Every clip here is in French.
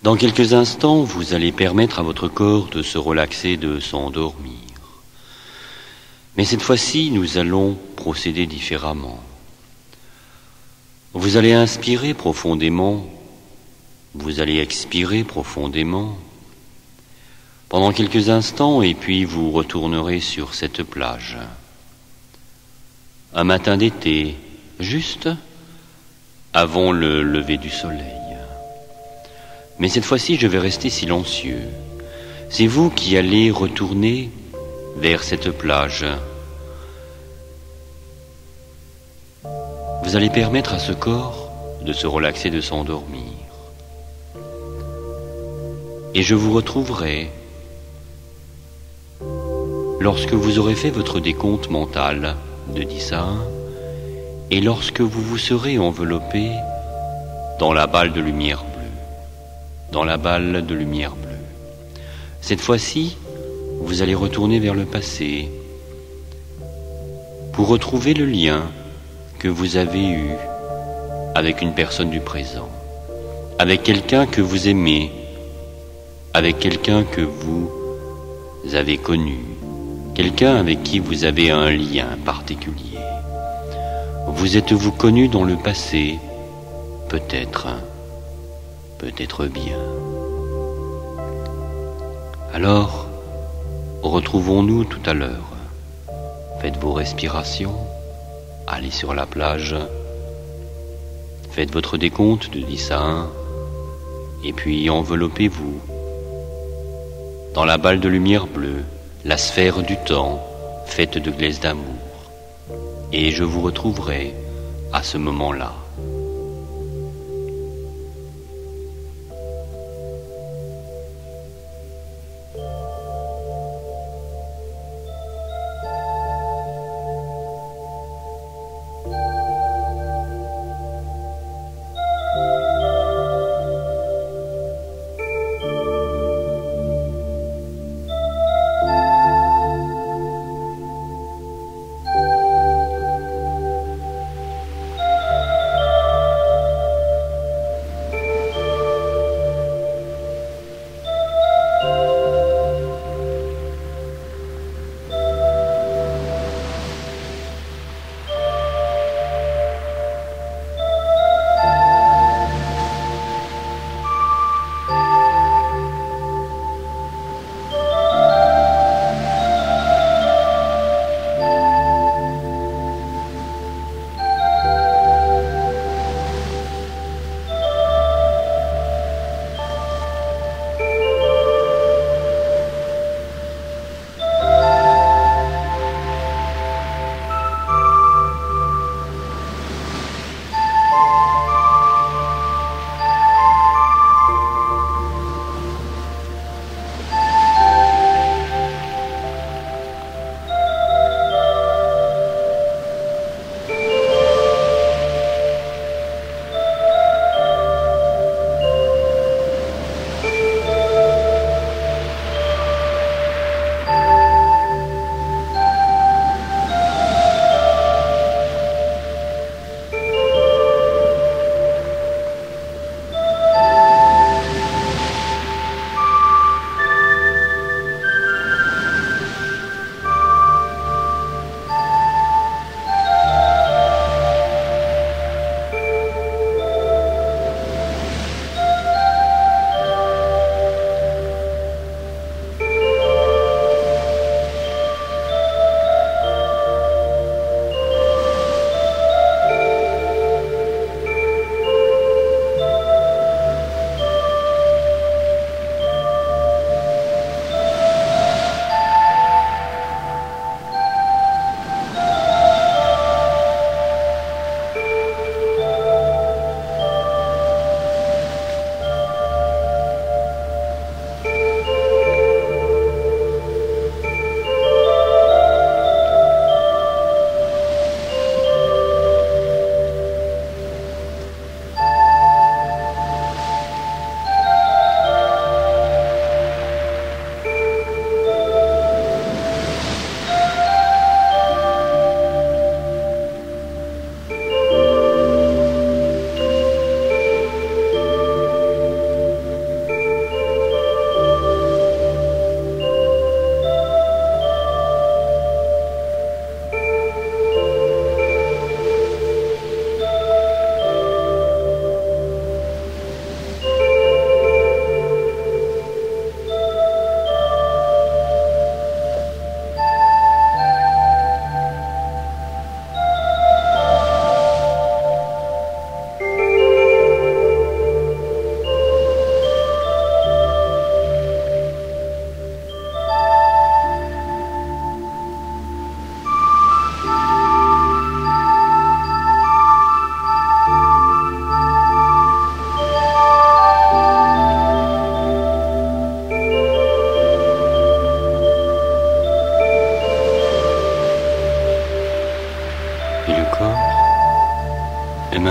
Dans quelques instants, vous allez permettre à votre corps de se relaxer, de s'endormir. Mais cette fois-ci, nous allons procéder différemment. Vous allez inspirer profondément, vous allez expirer profondément pendant quelques instants, et puis vous retournerez sur cette plage. Un matin d'été, juste avant le lever du soleil. Mais cette fois-ci, je vais rester silencieux. C'est vous qui allez retourner vers cette plage. Vous allez permettre à ce corps de se relaxer, de s'endormir. Et je vous retrouverai lorsque vous aurez fait votre décompte mental de 10 à 1 et lorsque vous vous serez enveloppé dans la balle de lumière bleue. Dans la balle de lumière bleue. Cette fois-ci, vous allez retourner vers le passé pour retrouver le lien que vous avez eu avec une personne du présent, avec quelqu'un que vous aimez, avec quelqu'un que vous avez connu, quelqu'un avec qui vous avez un lien particulier. Vous êtes-vous connu dans le passé? Peut-être bien. Alors, retrouvons-nous tout à l'heure. Faites vos respirations, allez sur la plage, faites votre décompte de 10 à 1, et puis enveloppez-vous dans la balle de lumière bleue, la sphère du temps, faite de glaise d'amour. Et je vous retrouverai à ce moment-là.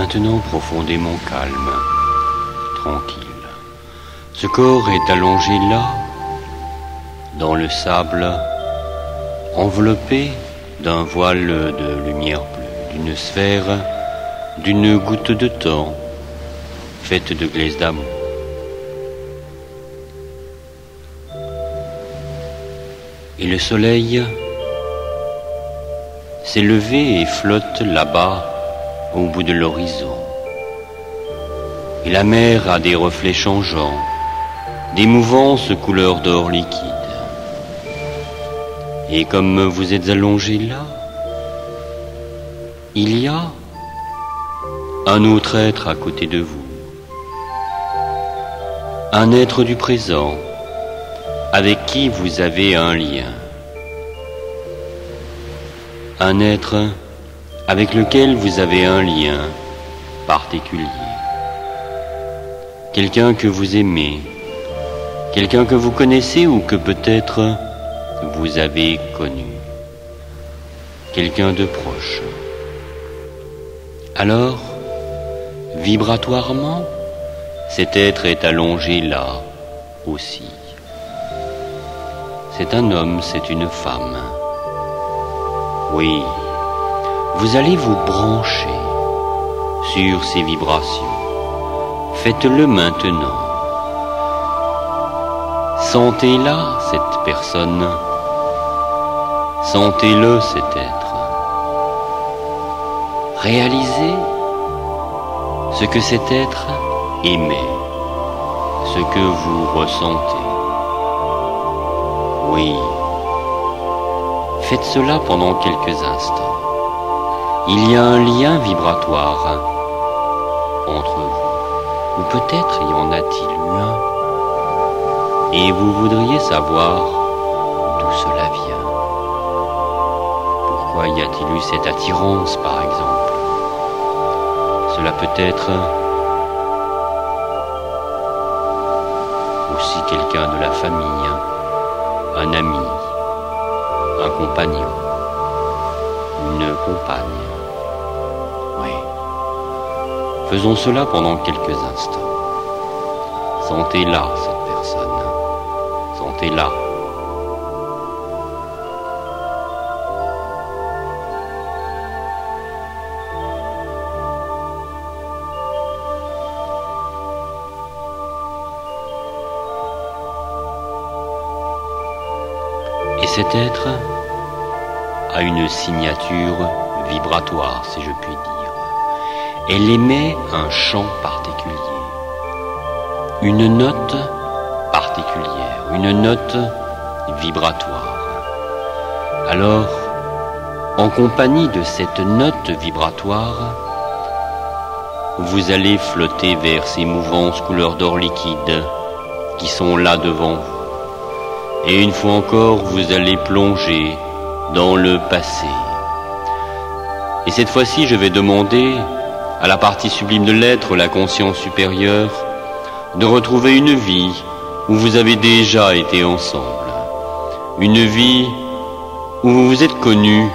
maintenant profondément calme, tranquille. Ce corps est allongé là, dans le sable, enveloppé d'un voile de lumière bleue, d'une sphère, d'une goutte de temps, faite de glaise d'amour. Et le soleil s'est levé et flotte là-bas au bout de l'horizon. Et la mer a des reflets changeants, des mouvances couleur d'or liquide. Et comme vous êtes allongé là, il y a un autre être à côté de vous. Un être du présent avec qui vous avez un lien. Un être avec lequel vous avez un lien particulier. Quelqu'un que vous aimez, quelqu'un que vous connaissez ou que peut-être vous avez connu. Quelqu'un de proche. Alors, vibratoirement, cet être est allongé là aussi. C'est un homme, c'est une femme. Oui, vous allez vous brancher sur ces vibrations. Faites-le maintenant. Sentez-la, cette personne. Sentez-le, cet être. Réalisez ce que cet être émet, ce que vous ressentez. Oui, faites cela pendant quelques instants. Il y a un lien vibratoire entre vous, ou peut-être y en a-t-il eu un, et vous voudriez savoir d'où cela vient. Pourquoi y a-t-il eu cette attirance, par exemple? Cela peut être aussi quelqu'un de la famille, un ami, un compagnon, une compagne. Oui. Faisons cela pendant quelques instants. Sentez-la, cette personne. Sentez-la. Et cet être a une signature vibratoire, si je puis dire. Elle émet un chant particulier, une note particulière, une note vibratoire. Alors, en compagnie de cette note vibratoire, vous allez flotter vers ces mouvances couleur d'or liquide qui sont là devant vous. Et une fois encore, vous allez plonger dans le passé. Et cette fois-ci, je vais demander à la partie sublime de l'être, la conscience supérieure, de retrouver une vie où vous avez déjà été ensemble. Une vie où vous vous êtes connus,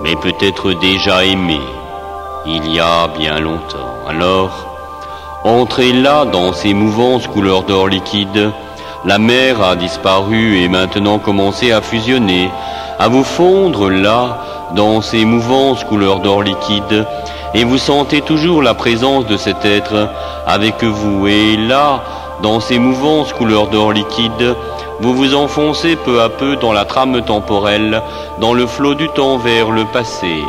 mais peut-être déjà aimés, il y a bien longtemps. Alors, entrez là dans ces mouvances couleur d'or liquide. La mer a disparu et maintenant commencé à fusionner, à vous fondre là, dans ces mouvances couleur d'or liquide, et vous sentez toujours la présence de cet être avec vous. Et là, dans ces mouvances couleur d'or liquide, vous vous enfoncez peu à peu dans la trame temporelle, dans le flot du temps vers le passé,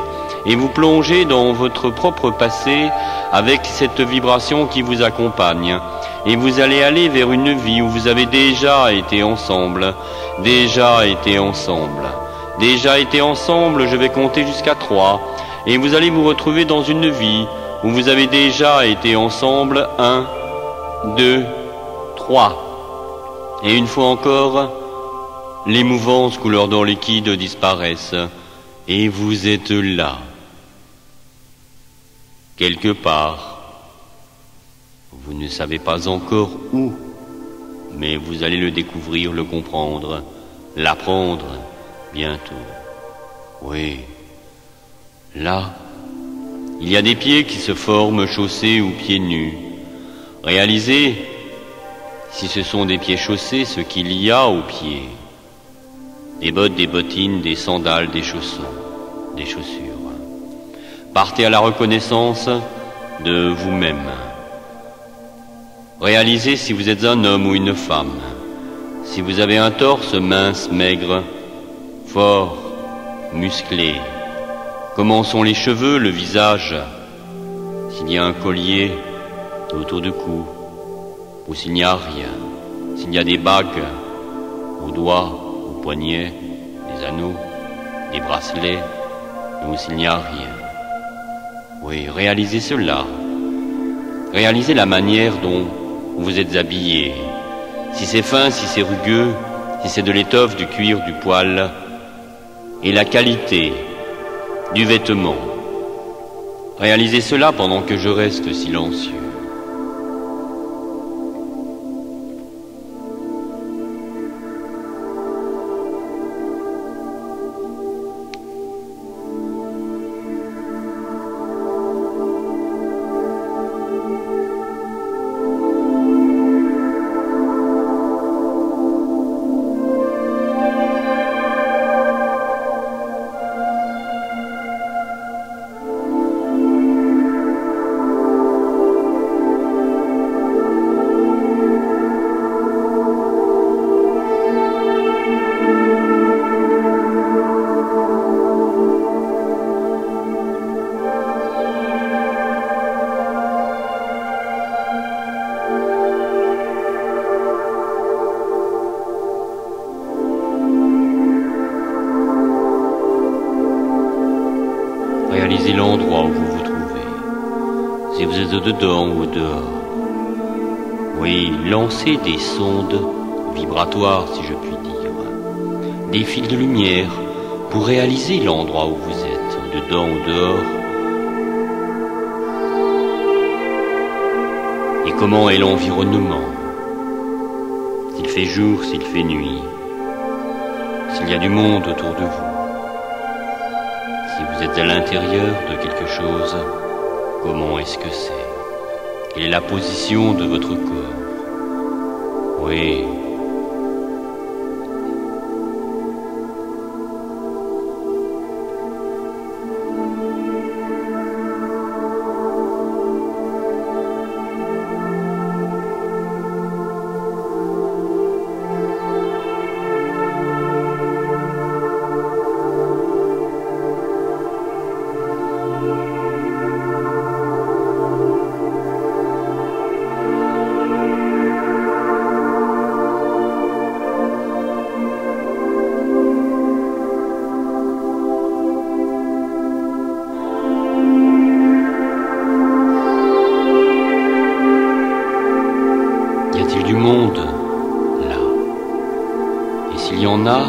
et vous plongez dans votre propre passé avec cette vibration qui vous accompagne. Et vous allez aller vers une vie où vous avez déjà été ensemble, déjà été ensemble. Déjà été ensemble, je vais compter jusqu'à 3. Et vous allez vous retrouver dans une vie où vous avez déjà été ensemble. 1, 2, 3. Et une fois encore, les mouvances couleur d'or liquide disparaissent. Et vous êtes là. Quelque part. Vous ne savez pas encore où, mais vous allez le découvrir, le comprendre, l'apprendre bientôt. Oui, là, Il y a des pieds qui se forment chaussés ou pieds nus. Réalisez, si ce sont des pieds chaussés, ce qu'il y a aux pieds. Des bottes, des bottines, des sandales, des chaussons, des chaussures. Partez à la reconnaissance de vous-même. Réalisez si vous êtes un homme ou une femme, si vous avez un torse mince, maigre, fort, musclé. Comment sont les cheveux, le visage, s'il y a un collier autour du cou, ou s'il n'y a rien, s'il y a des bagues aux doigts, aux poignets, des anneaux, des bracelets, ou s'il n'y a rien. Oui, réalisez cela. Réalisez la manière dont vous êtes habillé. Si c'est fin, si c'est rugueux, si c'est de l'étoffe, du cuir, du poil, et la qualité du vêtement. Réalisez cela pendant que je reste silencieux. Réalisez l'endroit où vous vous trouvez, si vous êtes dedans ou dehors. Oui, lancez des sondes vibratoires, si je puis dire, des fils de lumière pour réaliser l'endroit où vous êtes, dedans ou dehors. Et comment est l'environnement? S'il fait jour, s'il fait nuit, s'il y a du monde autour de vous. Si vous êtes à l'intérieur de quelque chose, comment est-ce que c'est? Quelle est la position de votre corps? Oui. Du monde, là. Et s'il y en a,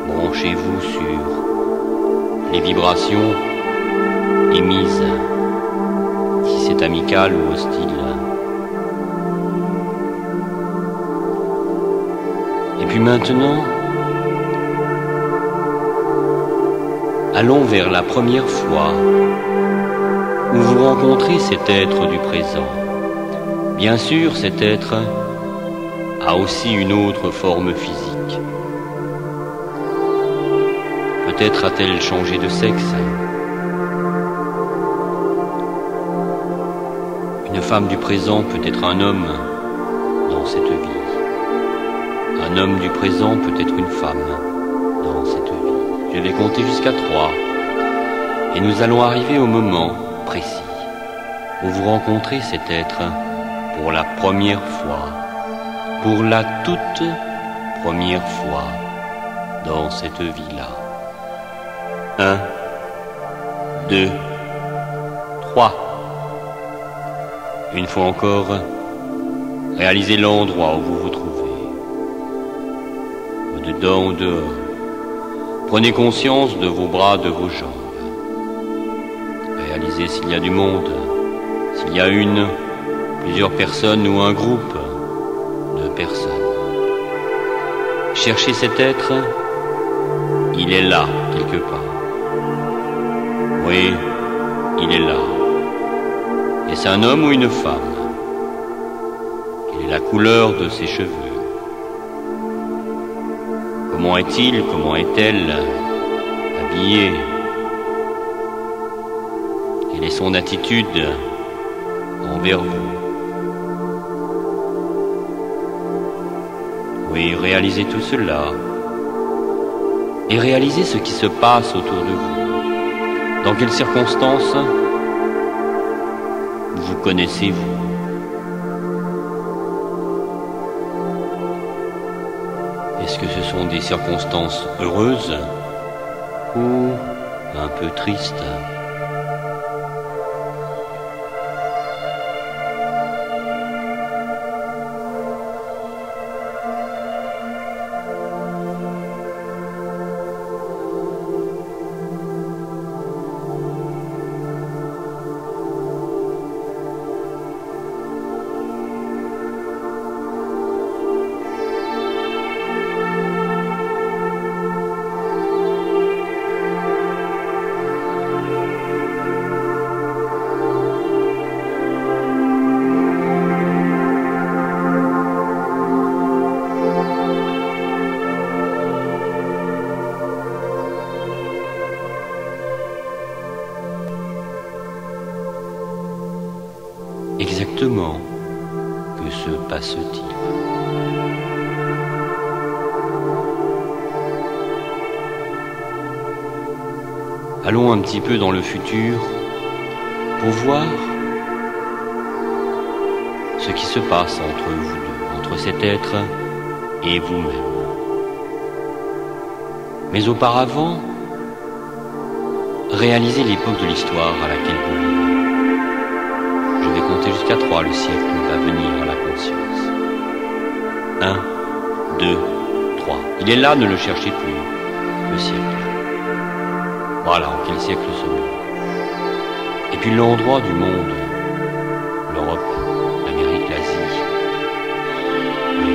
branchez-vous sur les vibrations émises, si c'est amical ou hostile. Et puis maintenant, allons vers la première fois où vous rencontrez cet être du présent. Bien sûr, cet être a aussi une autre forme physique. Peut-être a-t-elle changé de sexe. Une femme du présent peut être un homme dans cette vie. Un homme du présent peut être une femme dans cette vie. Je vais compter jusqu'à 3 et nous allons arriver au moment précis où vous rencontrez cet être pour la première fois. Pour la toute première fois dans cette vie-là. 1, 2, 3. Une fois encore, réalisez l'endroit où vous vous trouvez. Au dedans ou dehors. Prenez conscience de vos bras, de vos jambes. Réalisez s'il y a du monde, s'il y a une, plusieurs personnes ou un groupe de personnes. Cherchez cet être, il est là, quelque part. Oui, il est là. Est-ce un homme ou une femme? Quelle est la couleur de ses cheveux? Comment est-il, comment est-elle habillée? Quelle est son attitude envers vous? Oui, réalisez tout cela. Et réalisez ce qui se passe autour de vous. Dans quelles circonstances vous connaissez-vous? Est-ce que ce sont des circonstances heureuses ou un peu tristes? Exactement, que se passe-t-il? Allons un petit peu dans le futur pour voir ce qui se passe entre vous deux, entre cet être et vous-même. Mais auparavant, réalisez l'époque de l'histoire à laquelle vous vivez. Je vais compter jusqu'à 3, le siècle va venir à la conscience. 1, 2, 3. Il est là, ne le cherchez plus, le siècle. Voilà, en quel siècle sommes-nous? Et puis l'endroit du monde, l'Europe, l'Amérique, l'Asie. Oui.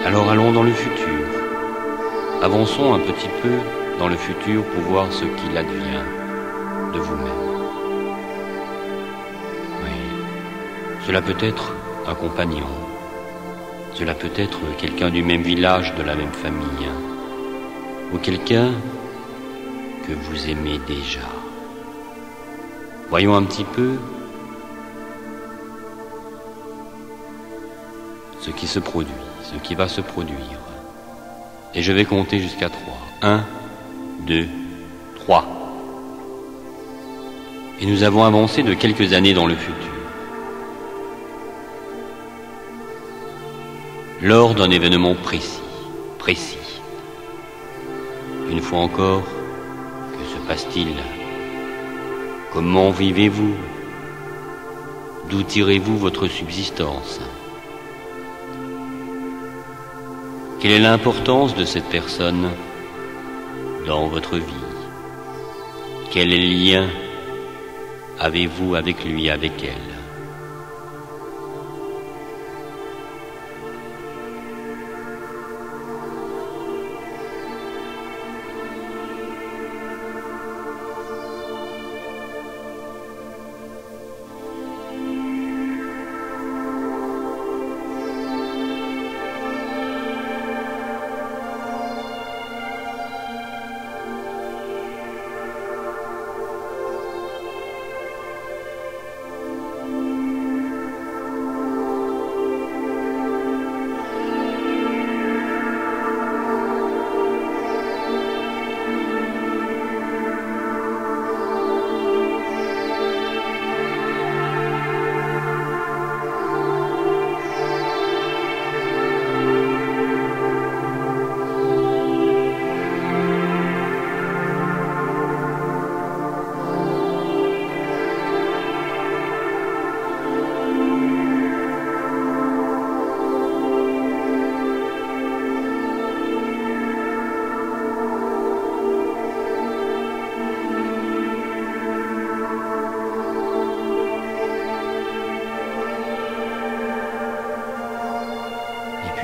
Alors allons dans le futur. Avançons un petit peu dans le futur pour voir ce qu'il advient de vous-même. Oui. Cela peut être un compagnon. Cela peut être quelqu'un du même village, de la même famille. Ou quelqu'un que vous aimez déjà. Voyons un petit peu ce qui se produit, ce qui va se produire. Et je vais compter jusqu'à 3. 1, 2, 3. Et nous avons avancé de quelques années dans le futur. Lors d'un événement précis. Une fois encore, que se passe-t-il? Comment vivez-vous? D'où tirez-vous votre subsistance? Quelle est l'importance de cette personne dans votre vie? Quel lien avez-vous avec lui, avec elle?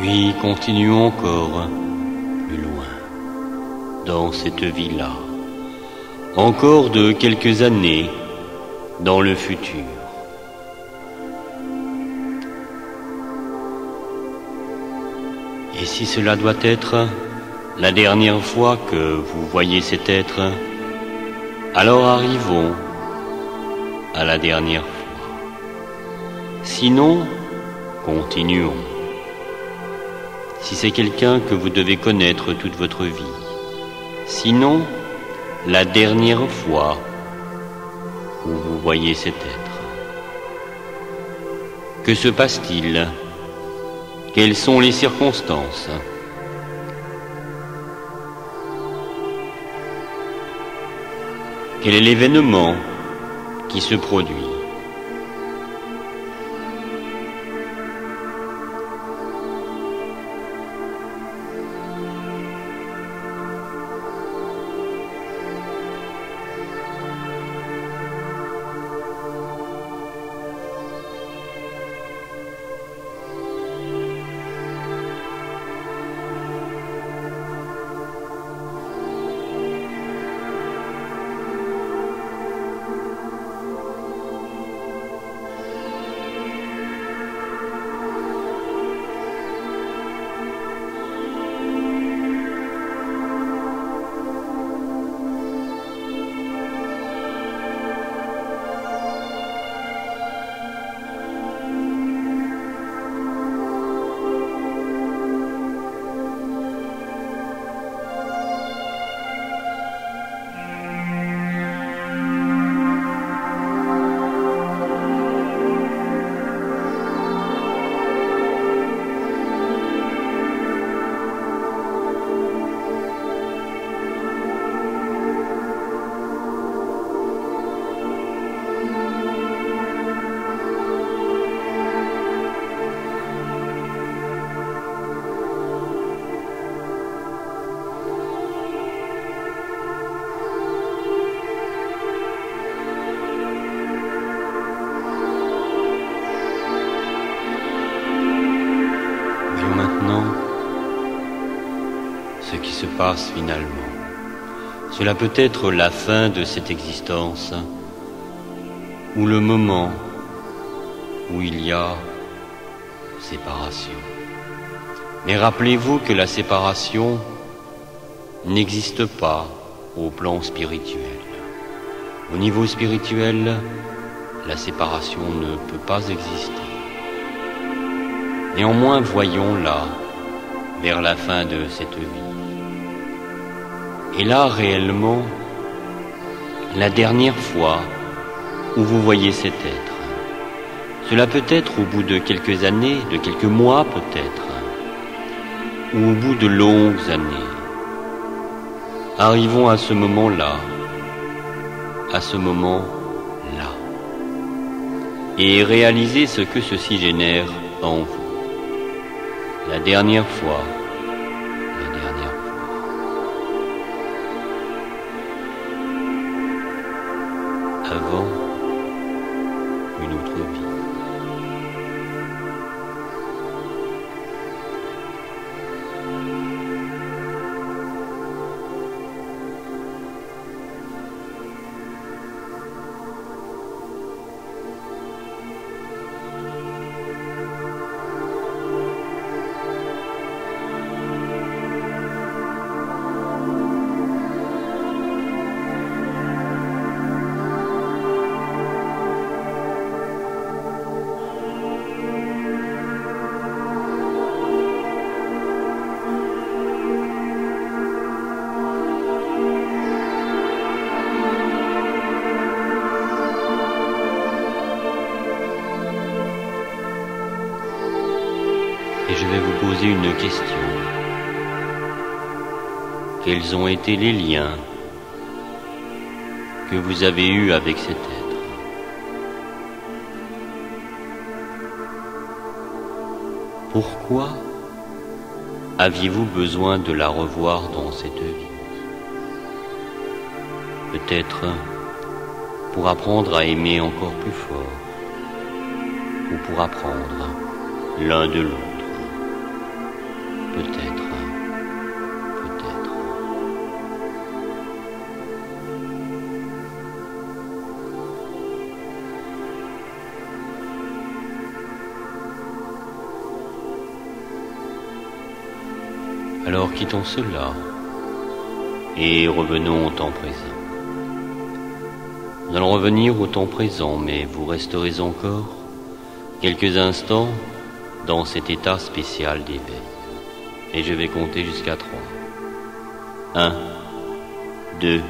Puis continuons encore plus loin, dans cette vie-là, encore de quelques années dans le futur. Et si cela doit être la dernière fois que vous voyez cet être, alors arrivons à la dernière fois. Sinon, continuons. Si c'est quelqu'un que vous devez connaître toute votre vie. Sinon, la dernière fois où vous voyez cet être. Que se passe-t-il ? Quelles sont les circonstances ? Quel est l'événement qui se produit ? Ce qui se passe finalement. Cela peut être la fin de cette existence ou le moment où il y a séparation. Mais rappelez-vous que la séparation n'existe pas au plan spirituel. Au niveau spirituel, la séparation ne peut pas exister. Néanmoins, voyons-la vers la fin de cette vie. Et là, réellement, la dernière fois où vous voyez cet être. Cela peut être au bout de quelques années, de quelques mois peut-être, ou au bout de longues années. Arrivons à ce moment-là, et réalisez ce que ceci génère en vous. La dernière fois, avant une autre vie. Et je vais vous poser une question. Quels ont été les liens que vous avez eus avec cet être? Pourquoi aviez-vous besoin de la revoir dans cette vie? Peut-être pour apprendre à aimer encore plus fort, ou pour apprendre l'un de l'autre. Peut-être. Alors quittons cela et revenons au temps présent. Nous allons revenir au temps présent, mais vous resterez encore quelques instants dans cet état spécial d'éveil. Et je vais compter jusqu'à 3. 1, 2,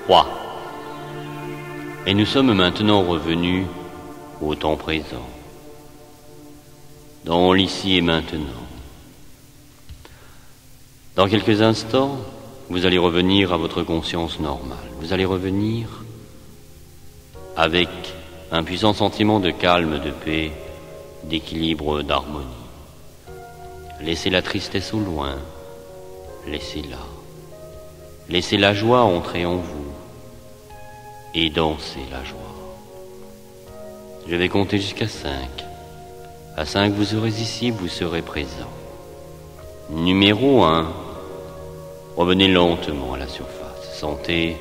3. Et nous sommes maintenant revenus au temps présent, dans l'ici et maintenant. Dans quelques instants, vous allez revenir à votre conscience normale. Vous allez revenir avec un puissant sentiment de calme, de paix, d'équilibre, d'harmonie. Laissez la tristesse au loin, laissez-la. Laissez la joie entrer en vous et dansez la joie. Je vais compter jusqu'à 5. À 5, vous serez ici, vous serez présent. Numéro 1, revenez lentement à la surface. Sentez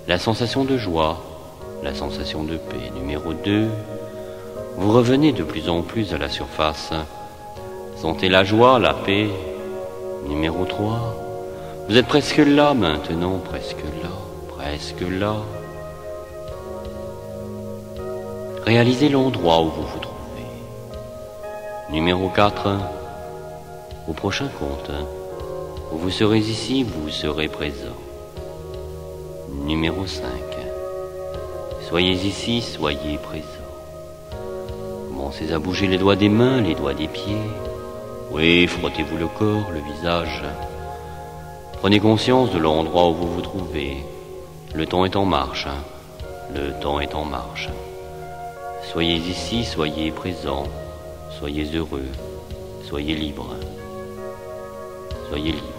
la sensation de joie, la sensation de paix. Numéro 2, vous revenez de plus en plus à la surface. Sentez la joie, la paix. Numéro 3, vous êtes presque là maintenant, presque là, presque là. Réalisez l'endroit où vous vous trouvez. Numéro 4, au prochain compte, où vous serez ici, vous serez présent. Numéro 5, soyez ici, soyez présent. Commencez à bouger les doigts des mains, les doigts des pieds. Oui, frottez-vous le corps, le visage. Prenez conscience de l'endroit où vous vous trouvez. Le temps est en marche. Le temps est en marche. Soyez ici, soyez présent. Soyez heureux. Soyez libre. Soyez libre.